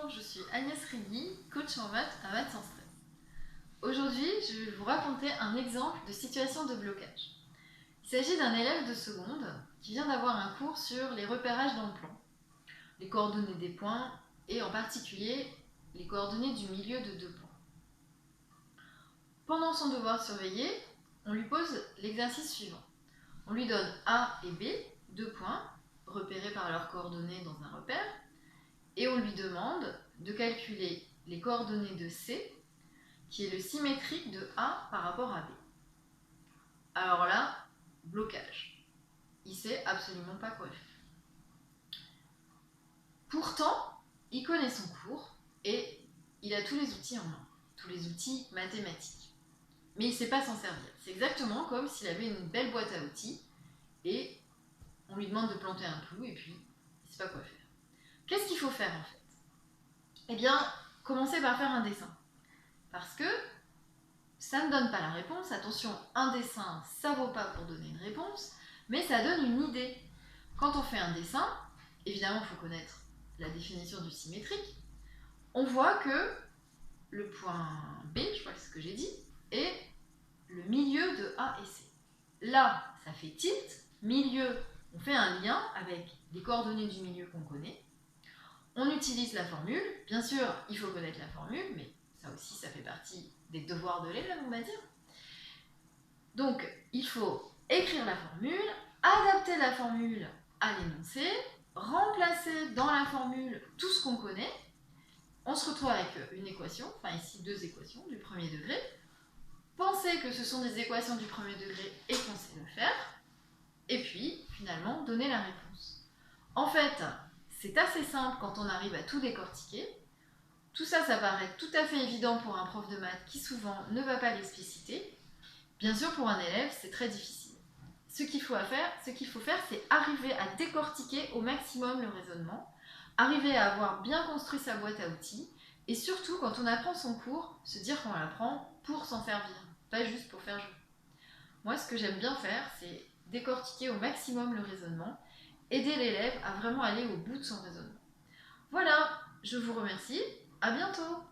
Bonjour, je suis Agnès Rigui, coach en maths à Maths sans stress. Aujourd'hui, je vais vous raconter un exemple de situation de blocage. Il s'agit d'un élève de seconde qui vient d'avoir un cours sur les repérages dans le plan, les coordonnées des points et en particulier les coordonnées du milieu de deux points. Pendant son devoir surveillé, on lui pose l'exercice suivant. On lui donne A et B, deux points, repérés par leurs coordonnées dans un repère, et on lui demande de calculer les coordonnées de C, qui est le symétrique de A par rapport à B. Alors là, blocage. Il ne sait absolument pas quoi faire. Pourtant, il connaît son cours et il a tous les outils en main, tous les outils mathématiques. Mais il ne sait pas s'en servir. C'est exactement comme s'il avait une belle boîte à outils et on lui demande de planter un clou et puis il ne sait pas quoi faire. Qu'est-ce qu'il faut faire en fait ? Eh bien, commencez par faire un dessin. Parce que ça ne donne pas la réponse. Attention, un dessin, ça ne vaut pas pour donner une réponse, mais ça donne une idée. Quand on fait un dessin, évidemment, il faut connaître la définition du symétrique. On voit que le point B, je crois que c'est ce que j'ai dit, est le milieu de A et C. Là, ça fait tilt. Milieu, on fait un lien avec les coordonnées du milieu qu'on connaît. On utilise la formule. Bien sûr, il faut connaître la formule, mais ça aussi, ça fait partie des devoirs de l'élève, on va dire. Donc, il faut écrire la formule, adapter la formule à l'énoncé, remplacer dans la formule tout ce qu'on connaît. On se retrouve avec une équation, enfin ici deux équations du premier degré. Pensez que ce sont des équations du premier degré et qu'on sait le faire. Et puis, finalement, donner la réponse. En fait, c'est assez simple quand on arrive à tout décortiquer. Tout ça, ça paraît tout à fait évident pour un prof de maths qui souvent ne va pas l'expliciter. Bien sûr, pour un élève, c'est très difficile. Ce qu'il faut faire, c'est arriver à décortiquer au maximum le raisonnement, arriver à avoir bien construit sa boîte à outils, et surtout, quand on apprend son cours, se dire qu'on l'apprend pour s'en servir, pas juste pour faire jeu. Moi, ce que j'aime bien faire, c'est décortiquer au maximum le raisonnement, aider l'élève à vraiment aller au bout de son raisonnement. Voilà, je vous remercie, à bientôt!